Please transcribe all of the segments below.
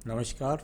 नमस्कार।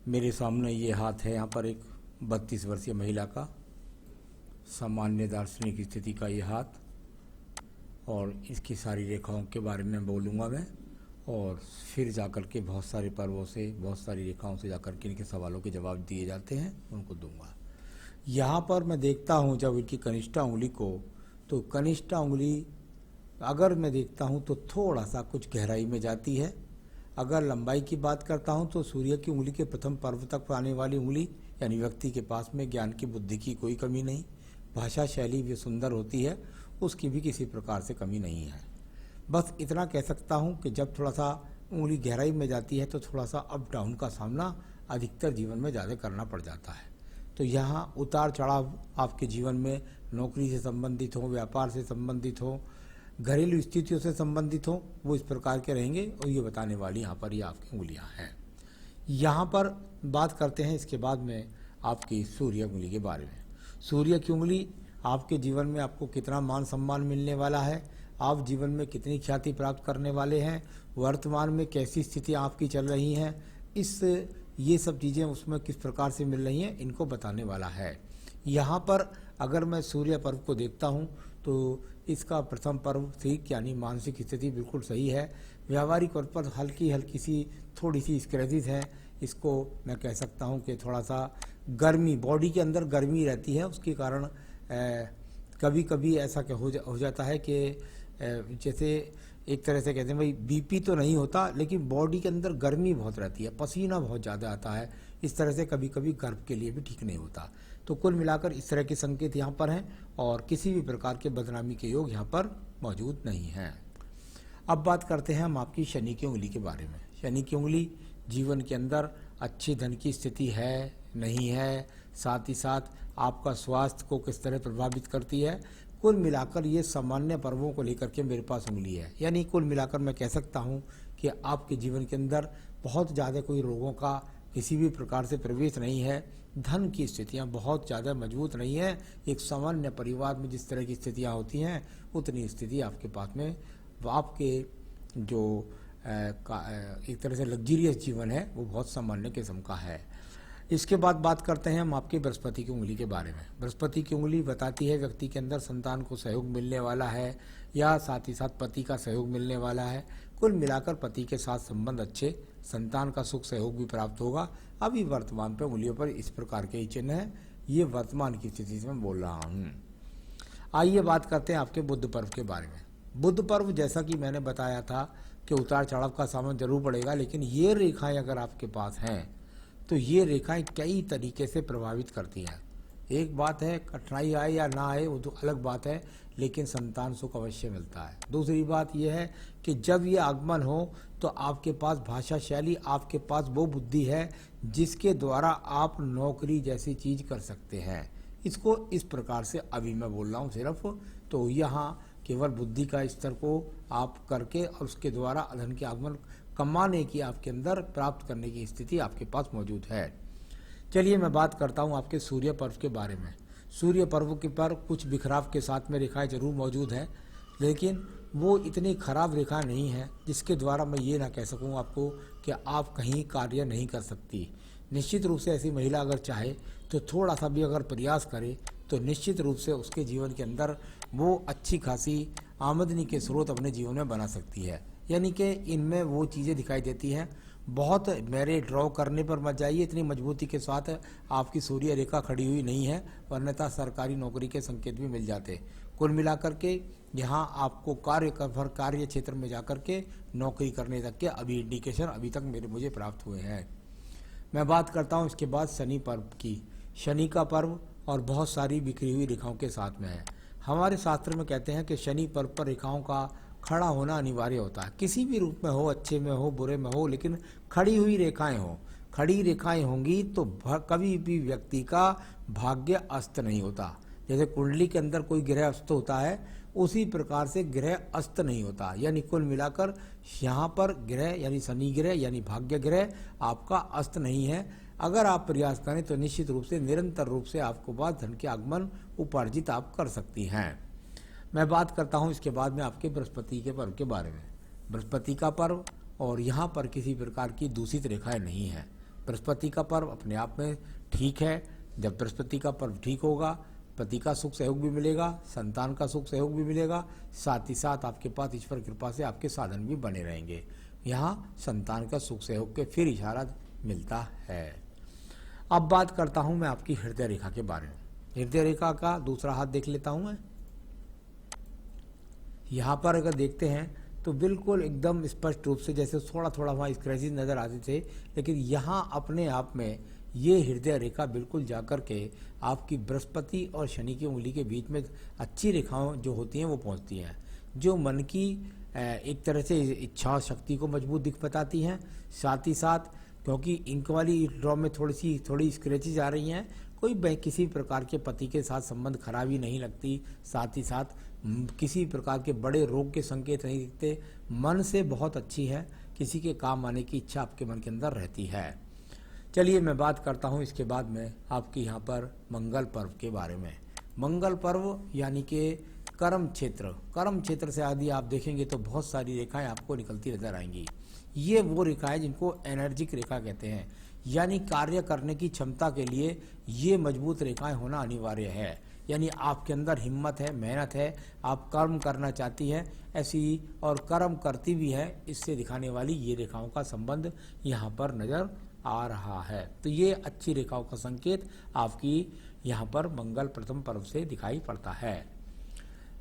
मेरे सामने ये हाथ है, यहाँ पर एक 32 वर्षीय महिला का सामान्य दार्शनिक स्थिति का ये हाथ, और इसकी सारी रेखाओं के बारे में बोलूँगा मैं, और फिर जाकर के बहुत सारे पर्वों से, बहुत सारी रेखाओं से जाकर के इनके सवालों के जवाब दिए जाते हैं, उनको दूंगा। यहाँ पर मैं देखता हूँ जब इनकी कनिष्ठा उंगली को, तो कनिष्ठा उंगली अगर मैं देखता हूँ तो थोड़ा सा कुछ गहराई में जाती है। अगर लंबाई की बात करता हूँ तो सूर्य की उंगली के प्रथम पर्व तक आने वाली उंगली, यानी व्यक्ति के पास में ज्ञान की, बुद्धि की कोई कमी नहीं, भाषा शैली भी सुंदर होती है, उसकी भी किसी प्रकार से कमी नहीं है। बस इतना कह सकता हूँ कि जब थोड़ा सा उंगली गहराई में जाती है तो थोड़ा सा अप डाउन का सामना अधिकतर जीवन में ज़्यादा करना पड़ जाता है। तो यहाँ उतार चढ़ाव आपके जीवन में नौकरी से संबंधित हो, व्यापार से संबंधित हो, घरेलू स्थितियों से संबंधित हो, वो इस प्रकार के रहेंगे, और ये बताने वाली यहाँ पर ये आपकी उंगलियाँ हैं। यहाँ पर बात करते हैं इसके बाद में आपकी सूर्य उंगली के बारे में। सूर्य की उंगली आपके जीवन में आपको कितना मान सम्मान मिलने वाला है, आप जीवन में कितनी ख्याति प्राप्त करने वाले हैं, वर्तमान में कैसी स्थितियाँ आपकी चल रही हैं, ये सब चीज़ें उसमें किस प्रकार से मिल रही हैं, इनको बताने वाला है। यहाँ पर अगर मैं सूर्य पर्व को देखता हूँ तो इसका प्रथम पर्व ठीक, यानी मानसिक स्थिति बिल्कुल सही है। व्यावहारिक तौर पर हल्की सी थोड़ी सी स्क्रैचेस है, इसको मैं कह सकता हूँ कि थोड़ा सा गर्मी, बॉडी के अंदर गर्मी रहती है, उसके कारण कभी कभी ऐसा हो जाता है कि जैसे एक तरह से कहते हैं भाई बीपी तो नहीं होता, लेकिन बॉडी के अंदर गर्मी बहुत रहती है, पसीना बहुत ज़्यादा आता है, इस तरह से कभी कभी गर्भ के लिए भी ठीक नहीं होता। तो कुल मिलाकर इस तरह के संकेत यहाँ पर हैं, और किसी भी प्रकार के बदनामी के योग यहाँ पर मौजूद नहीं हैं। अब बात करते हैं हम आपकी शनि की उंगली के बारे में। शनि की उंगली जीवन के अंदर अच्छी धन की स्थिति है, नहीं है, साथ ही साथ आपका स्वास्थ्य को किस तरह प्रभावित करती है, कुल मिलाकर ये सामान्य पर्वों को लेकर के मेरे पास उंगली है। यानी कुल मिलाकर मैं कह सकता हूँ कि आपके जीवन के अंदर बहुत ज़्यादा कोई रोगों का किसी भी प्रकार से प्रवेश नहीं है, धन की स्थितियाँ बहुत ज़्यादा मजबूत नहीं है। एक सामान्य परिवार में जिस तरह की स्थितियाँ होती हैं, उतनी स्थिति आपके पास में, आपके जो एक तरह से लग्जरियस जीवन है वो बहुत सामान्य किस्म का है। इसके बाद बात करते हैं हम आपकी बृहस्पति की उंगली के बारे में। बृहस्पति की उंगली बताती है व्यक्ति के अंदर संतान को सहयोग मिलने वाला है, या साथ ही साथ पति का सहयोग मिलने वाला है। कुल मिलाकर पति के साथ संबंध अच्छे, संतान का सुख सहयोग भी प्राप्त होगा। अभी वर्तमान पर उंगलियों पर इस प्रकार के ही चिन्ह है, ये वर्तमान की स्थिति से मैं बोल रहा हूँ। आइए बात करते हैं आपके बुध पर्व के बारे में। बुध पर्व जैसा कि मैंने बताया था कि उतार चढ़ाव का सामना जरूर पड़ेगा, लेकिन ये रेखाएं अगर आपके पास हैं तो ये रेखाएं कई तरीके से प्रभावित करती हैं। एक बात है कठिनाई आए या ना आए वो तो अलग बात है, लेकिन संतान सुख अवश्य मिलता है। दूसरी बात यह है कि जब ये आगमन हो तो आपके पास भाषा शैली, आपके पास वो बुद्धि है जिसके द्वारा आप नौकरी जैसी चीज कर सकते हैं। इसको इस प्रकार से अभी मैं बोल रहा हूँ सिर्फ, तो यहाँ केवल बुद्धि का स्तर को आप करके और उसके द्वारा धन के आगमन कमाने की आपके अंदर प्राप्त करने की स्थिति आपके पास मौजूद है। चलिए मैं बात करता हूँ आपके सूर्य पर्व के बारे में। सूर्य पर्व के पर कुछ बिखराव के साथ में रेखाएं जरूर मौजूद हैं, लेकिन वो इतनी खराब रेखा नहीं है जिसके द्वारा मैं ये ना कह सकूँ आपको कि आप कहीं कार्य नहीं कर सकती। निश्चित रूप से ऐसी महिला अगर चाहे तो थोड़ा सा भी अगर प्रयास करे तो निश्चित रूप से उसके जीवन के अंदर वो अच्छी खासी आमदनी के स्रोत अपने जीवन में बना सकती है। यानी कि इनमें वो चीज़ें दिखाई देती हैं। बहुत मेरे ड्रॉ करने पर मत जाइए, इतनी मजबूती के साथ आपकी सूर्य रेखा खड़ी हुई नहीं है, वरना सरकारी नौकरी के संकेत भी मिल जाते। कुल मिलाकर के यहाँ आपको कार्य क्षेत्र में जाकर के नौकरी करने तक के अभी इंडिकेशन अभी तक मुझे प्राप्त हुए हैं। मैं बात करता हूँ इसके बाद शनि पर्व की। शनि का पर्व और बहुत सारी बिखरी हुई रेखाओं के साथ में है। हमारे शास्त्र में कहते हैं कि शनि पर्व पर रेखाओं का खड़ा होना अनिवार्य होता है, किसी भी रूप में हो, अच्छे में हो, बुरे में हो, लेकिन खड़ी हुई रेखाएं हो। खड़ी रेखाएं होंगी तो कभी भी व्यक्ति का भाग्य अस्त नहीं होता। जैसे कुंडली के अंदर कोई ग्रह अस्त होता है, उसी प्रकार से ग्रह अस्त नहीं होता। यानी कुल मिलाकर यहाँ पर ग्रह यानी शनि ग्रह यानी भाग्य ग्रह आपका अस्त नहीं है। अगर आप प्रयास करें तो निश्चित रूप से निरंतर रूप से आपको बाद धन के आगमन उपार्जित आप कर सकती हैं। मैं बात करता हूं इसके बाद में आपके बृहस्पति के पर्व के बारे में। बृहस्पति का पर्व और यहाँ पर किसी प्रकार की दूषित रेखाएं नहीं हैं। बृहस्पति का पर्व अपने आप में ठीक है। जब बृहस्पति का पर्व ठीक होगा, पति का सुख सहयोग भी मिलेगा, संतान का सुख सहयोग भी मिलेगा, साथ ही साथ आपके पास ईश्वर कृपा से आपके साधन भी बने रहेंगे। यहाँ संतान का सुख सहयोग के फिर इशारा मिलता है। अब बात करता हूँ मैं आपकी हृदय रेखा के बारे में। हृदय रेखा का दूसरा हाथ देख लेता हूँ मैं। यहाँ पर अगर देखते हैं तो बिल्कुल एकदम स्पष्ट रूप से जैसे थोड़ा थोड़ा वहाँ स्क्रैचेस नज़र आते थे, लेकिन यहाँ अपने आप में ये हृदय रेखा बिल्कुल जाकर के आपकी बृहस्पति और शनि की उंगली के बीच में अच्छी रेखाएं जो होती हैं वो पहुँचती हैं, जो मन की एक तरह से इच्छा शक्ति को मजबूत दिख बताती हैं। साथ ही साथ क्योंकि इंक वाली ड्रॉ में थोड़ी स्क्रैचेज आ रही हैं, कोई किसी प्रकार के पति के साथ संबंध खराबी नहीं लगती। साथ ही साथ किसी प्रकार के बड़े रोग के संकेत नहीं दिखते। मन से बहुत अच्छी है, किसी के काम आने की इच्छा आपके मन के अंदर रहती है। चलिए मैं बात करता हूँ इसके बाद में आपके यहाँ पर मंगल पर्व के बारे में। मंगल पर्व यानी कि कर्म क्षेत्र से आदि आप देखेंगे तो बहुत सारी रेखाएं आपको निकलती नजर आएंगी। ये वो रेखाएं जिनको एनर्जिक रेखा कहते हैं, यानी कार्य करने की क्षमता के लिए ये मजबूत रेखाएं होना अनिवार्य है। यानी आपके अंदर हिम्मत है, मेहनत है, आप कर्म करना चाहती हैं ऐसी, और कर्म करती भी है, इससे दिखाने वाली ये रेखाओं का संबंध यहाँ पर नज़र आ रहा है। तो ये अच्छी रेखाओं का संकेत आपकी यहाँ पर मंगल प्रथम पर्व से दिखाई पड़ता है।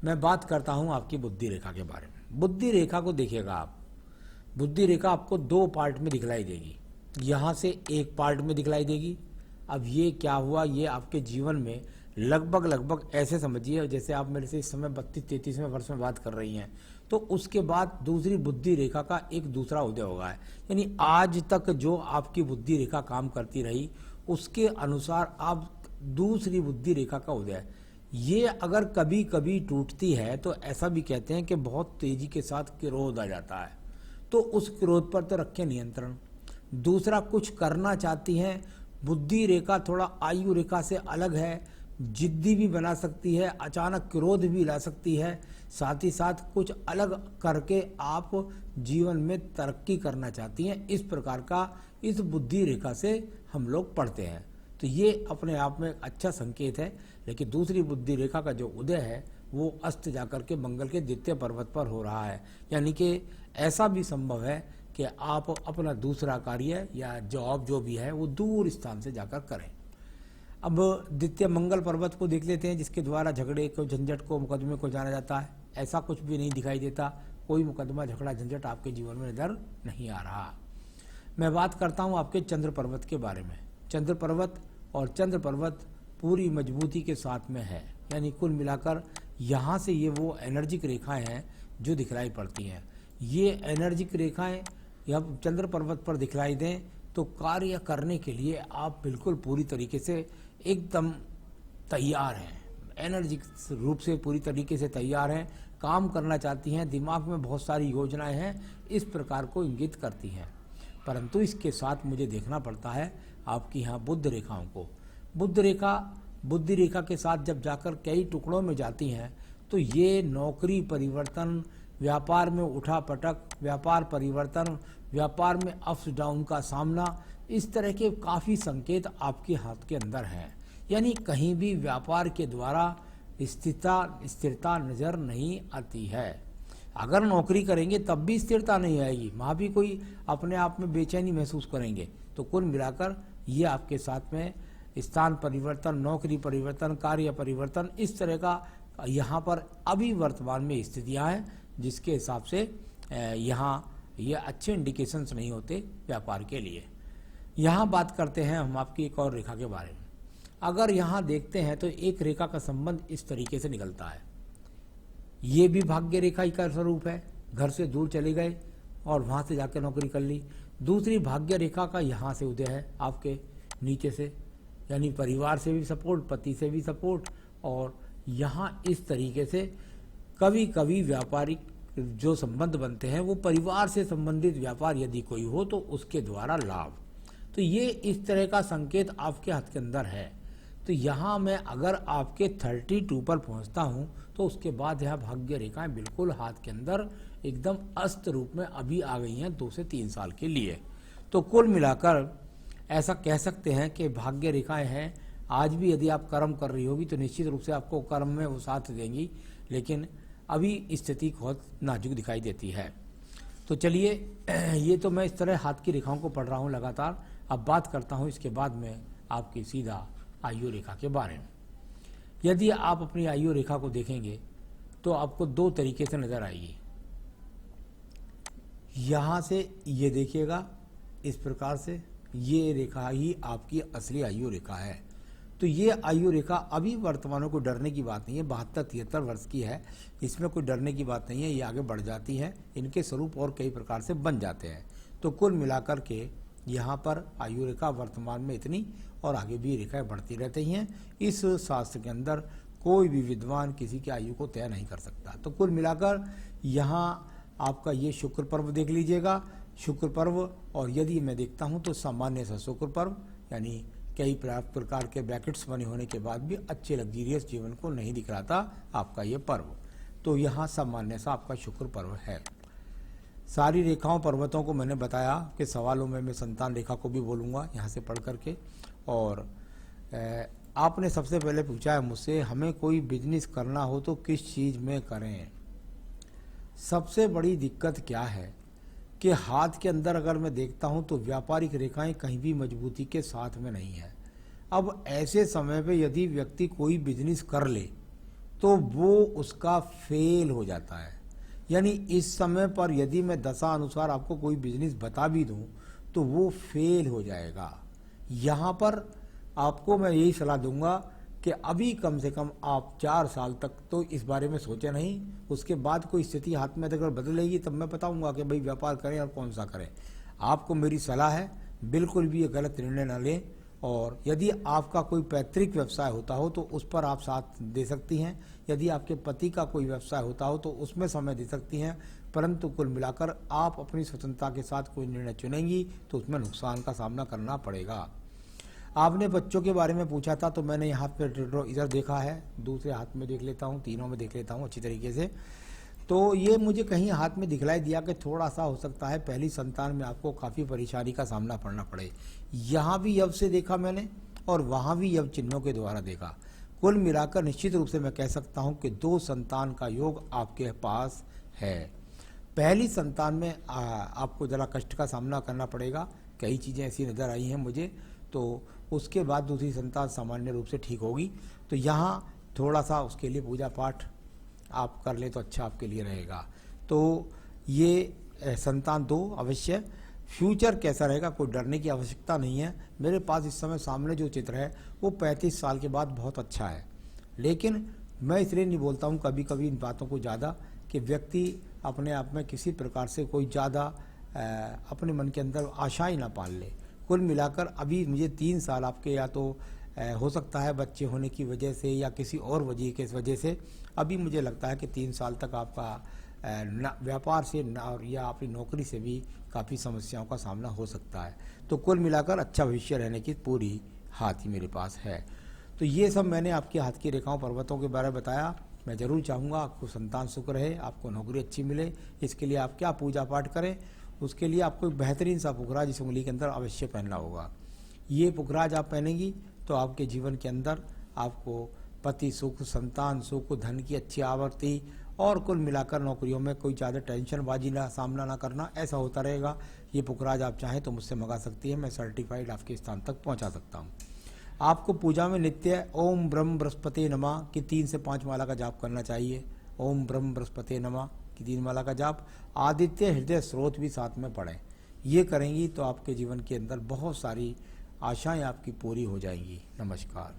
मैं बात करता हूँ आपकी बुद्धि रेखा के बारे में। बुद्धि रेखा को देखिएगा आप, बुद्धि रेखा आपको दो पार्ट में दिखलाई देगी। यहाँ से एक पार्ट में दिखलाई देगी। अब ये क्या हुआ, ये आपके जीवन में लगभग ऐसे समझिए जैसे आप मेरे से इस समय 32-33वें वर्ष में बात कर रही हैं, तो उसके बाद दूसरी बुद्धि रेखा का एक दूसरा उदय होगा है। यानी आज तक जो आपकी बुद्धि रेखा काम करती रही उसके अनुसार आप दूसरी बुद्धि रेखा का उदय, ये अगर कभी कभी टूटती है तो ऐसा भी कहते हैं कि बहुत तेजी के साथ क्रोध आ जाता है, तो उस क्रोध पर तो रखें नियंत्रण। दूसरा, कुछ करना चाहती हैं, बुद्धि रेखा थोड़ा आयु रेखा से अलग है, जिद्दी भी बना सकती है, अचानक क्रोध भी ला सकती है। साथ ही साथ कुछ अलग करके आप जीवन में तरक्की करना चाहती हैं, इस प्रकार का इस बुद्धि रेखा से हम लोग पढ़ते हैं। तो ये अपने आप में अच्छा संकेत है। लेकिन दूसरी बुद्धि रेखा का जो उदय है वो अस्त जाकर के मंगल के द्वितीय पर्वत पर हो रहा है। यानी कि ऐसा भी संभव है कि आप अपना दूसरा कार्य या जॉब जो भी है वो दूर स्थान से जाकर करें। अब द्वितीय मंगल पर्वत को देख लेते हैं, जिसके द्वारा झगड़े को, झंझट को, मुकदमे को जाना जाता है। ऐसा कुछ भी नहीं दिखाई देता, कोई मुकदमा, झगड़ा, झंझट आपके जीवन में नजर नहीं आ रहा। मैं बात करता हूँ आपके चंद्र पर्वत के बारे में। चंद्र पर्वत और चंद्र पर्वत पूरी मजबूती के साथ में है, यानी कुल मिलाकर यहाँ से ये वो एनर्जिक रेखाएं हैं जो दिखलाई पड़ती हैं। ये एनर्जिक रेखाएं जब चंद्र पर्वत पर दिखलाई दें तो कार्य करने के लिए आप बिल्कुल पूरी तरीके से एकदम तैयार हैं, एनर्जिक रूप से पूरी तरीके से तैयार हैं, काम करना चाहती हैं, दिमाग में बहुत सारी योजनाएं हैं, इस प्रकार को इंगित करती हैं। परंतु इसके साथ मुझे देखना पड़ता है आपकी यहाँ बुध रेखाओं को। बुद्धि रेखा के साथ जब जाकर कई टुकड़ों में जाती हैं तो ये नौकरी परिवर्तन, व्यापार में उठा पटक, व्यापार परिवर्तन, व्यापार में अप्स डाउन का सामना, इस तरह के काफ़ी संकेत आपके हाथ के अंदर हैं। यानी कहीं भी व्यापार के द्वारा स्थिरता नज़र नहीं आती है। अगर नौकरी करेंगे तब भी स्थिरता नहीं आएगी, वहाँ भी कोई अपने आप में बेचैनी महसूस करेंगे। तो कुल मिलाकर ये आपके साथ में स्थान परिवर्तन, नौकरी परिवर्तन, कार्य परिवर्तन, इस तरह का यहाँ पर अभी वर्तमान में स्थितियाँ हैं, जिसके हिसाब से यहाँ ये अच्छे इंडिकेशंस नहीं होते व्यापार के लिए। यहाँ बात करते हैं हम आपकी एक और रेखा के बारे में। अगर यहाँ देखते हैं तो एक रेखा का संबंध इस तरीके से निकलता है, ये भी भाग्य रेखा ही का स्वरूप है, घर से दूर चले गए और वहाँ से जाकर नौकरी कर ली। दूसरी भाग्य रेखा का यहाँ से उदय है आपके नीचे से, यानी परिवार से भी सपोर्ट, पति से भी सपोर्ट, और यहाँ इस तरीके से कभी कभी व्यापारिक जो संबंध बनते हैं वो परिवार से संबंधित व्यापार यदि कोई हो तो उसके द्वारा लाभ। तो ये इस तरह का संकेत आपके हाथ के अंदर है। तो यहाँ मैं अगर आपके 32 पर पहुँचता हूँ तो उसके बाद यह भाग्य रेखाएं बिल्कुल हाथ के अंदर एकदम अस्त रूप में अभी आ गई हैं 2 से 3 साल के लिए। तो कुल मिलाकर ऐसा कह सकते हैं कि भाग्य रेखाएं हैं। आज भी यदि आप कर्म कर रही होगी तो निश्चित रूप से आपको कर्म में वो साथ देंगी, लेकिन अभी स्थिति बहुत नाजुक दिखाई देती है। तो चलिए, ये तो मैं इस तरह हाथ की रेखाओं को पढ़ रहा हूँ लगातार। अब बात करता हूँ इसके बाद में आपकी सीधा आयु रेखा के बारे में। यदि आप अपनी आयु रेखा को देखेंगे तो आपको 2 तरीके से नजर आएगी। यहाँ से ये देखिएगा, इस प्रकार से ये रेखा ही आपकी असली आयु रेखा है। तो ये आयु रेखा अभी वर्तमान में कोई डरने की बात नहीं है, 72-73 वर्ष की है, इसमें कोई डरने की बात नहीं है। ये आगे बढ़ जाती है, इनके स्वरूप और कई प्रकार से बन जाते हैं। तो कुल मिलाकर के यहाँ पर आयु रेखा वर्तमान में इतनी, और आगे भी रेखाएं बढ़ती रहती हैं। इस शास्त्र के अंदर कोई भी विद्वान किसी की आयु को तय नहीं कर सकता। तो कुल मिलाकर यहाँ आपका ये शुक्र पर्व देख लीजिएगा, शुक्र पर्व। और यदि मैं देखता हूँ तो सामान्य सा शुक्र पर्व, यानी कई प्रकार के ब्रैकेट्स बने होने के बाद भी अच्छे लग्जीरियस जीवन को नहीं दिखलाता आपका ये पर्व। तो यहाँ सामान्य सा आपका शुक्र पर्व है। सारी रेखाओं पर्वतों को मैंने बताया कि सवालों में मैं संतान रेखा को भी बोलूँगा यहाँ से पढ़ करके। और आपने सबसे पहले पूछा है मुझसे, हमें कोई बिजनेस करना हो तो किस चीज़ में करें। सबसे बड़ी दिक्कत क्या है कि हाथ के अंदर अगर मैं देखता हूं तो व्यापारिक रेखाएं कहीं भी मजबूती के साथ में नहीं है। अब ऐसे समय पे यदि व्यक्ति कोई बिजनेस कर ले तो वो उसका फेल हो जाता है। यानी इस समय पर यदि मैं दशा अनुसार आपको कोई बिजनेस बता भी दूं तो वो फेल हो जाएगा। यहाँ पर आपको मैं यही सलाह दूंगा कि अभी कम से कम आप 4 साल तक तो इस बारे में सोचे नहीं। उसके बाद कोई स्थिति हाथ में अगर बदलेगी तब मैं बताऊंगा कि भाई व्यापार करें और कौन सा करें। आपको मेरी सलाह है, बिल्कुल भी ये गलत निर्णय न लें। और यदि आपका कोई पैतृक व्यवसाय होता हो तो उस पर आप साथ दे सकती हैं। यदि आपके पति का कोई व्यवसाय होता हो तो उसमें समय दे सकती हैं। परंतु कुल मिलाकर आप अपनी स्वतंत्रता के साथ कोई निर्णय चुनेंगी तो उसमें नुकसान का सामना करना पड़ेगा। आपने बच्चों के बारे में पूछा था, तो मैंने यहाँ पे इधर देखा है, दूसरे हाथ में देख लेता हूँ, तीनों में देख लेता हूँ अच्छी तरीके से। तो ये मुझे कहीं हाथ में दिखलाई दिया कि थोड़ा सा हो सकता है पहली संतान में आपको काफ़ी परेशानी का सामना करना पड़े। यहाँ भी यव से देखा मैंने और वहाँ भी यव चिन्हों के द्वारा देखा। कुल मिलाकर निश्चित रूप से मैं कह सकता हूँ कि 2 संतान का योग आपके पास है। पहली संतान में आपको ज़रा कष्ट का सामना करना पड़ेगा, कई चीज़ें ऐसी नज़र आई हैं मुझे। तो उसके बाद दूसरी संतान सामान्य रूप से ठीक होगी। तो यहाँ थोड़ा सा उसके लिए पूजा पाठ आप कर ले तो अच्छा आपके लिए रहेगा। तो ये संतान 2 अवश्य। फ्यूचर कैसा रहेगा, कोई डरने की आवश्यकता नहीं है। मेरे पास इस समय सामने जो चित्र है वो 35 साल के बाद बहुत अच्छा है। लेकिन मैं इसलिए नहीं बोलता हूँ कभी कभी इन बातों को ज़्यादा कि व्यक्ति अपने आप में किसी प्रकार से कोई ज़्यादा अपने मन के अंदर आशाएं ना पाल ले। कुल मिलाकर अभी मुझे 3 साल आपके या तो हो सकता है बच्चे होने की वजह से या किसी और वजह से अभी मुझे लगता है कि 3 साल तक आपका व्यापार से या अपनी नौकरी से भी काफ़ी समस्याओं का सामना हो सकता है। तो कुल मिलाकर अच्छा भविष्य रहने की पूरी हाथ ही मेरे पास है। तो ये सब मैंने आपके हाथ की रेखाओं पर्वतों के बारे में बताया। मैं ज़रूर चाहूँगा आपको संतान सुख रहे, आपको नौकरी अच्छी मिले। इसके लिए आप क्या पूजा पाठ करें, उसके लिए आपको एक बेहतरीन सा पुखराज इस उंगली के अंदर अवश्य पहनना होगा। ये पुखराज आप पहनेंगी तो आपके जीवन के अंदर आपको पति सुख, संतान सुख, धन की अच्छी आवर्ती और कुल मिलाकर नौकरियों में कोई ज़्यादा टेंशनबाजी ना सामना ना करना, ऐसा होता रहेगा। ये पुखराज आप चाहें तो मुझसे मंगा सकती है, मैं सर्टिफाइड आपके स्थान तक पहुंचा सकता हूं। आपको पूजा में नित्य ओम ब्रह्म बृहस्पति नमः की 3 से 5 माला का जाप करना चाहिए। ओम ब्रह्म बृहस्पति नमः की 3 माला का जाप, आदित्य हृदय स्रोत भी साथ में पढ़ें। ये करेंगी तो आपके जीवन के अंदर बहुत सारी आशाएं आपकी पूरी हो जाएंगी। नमस्कार।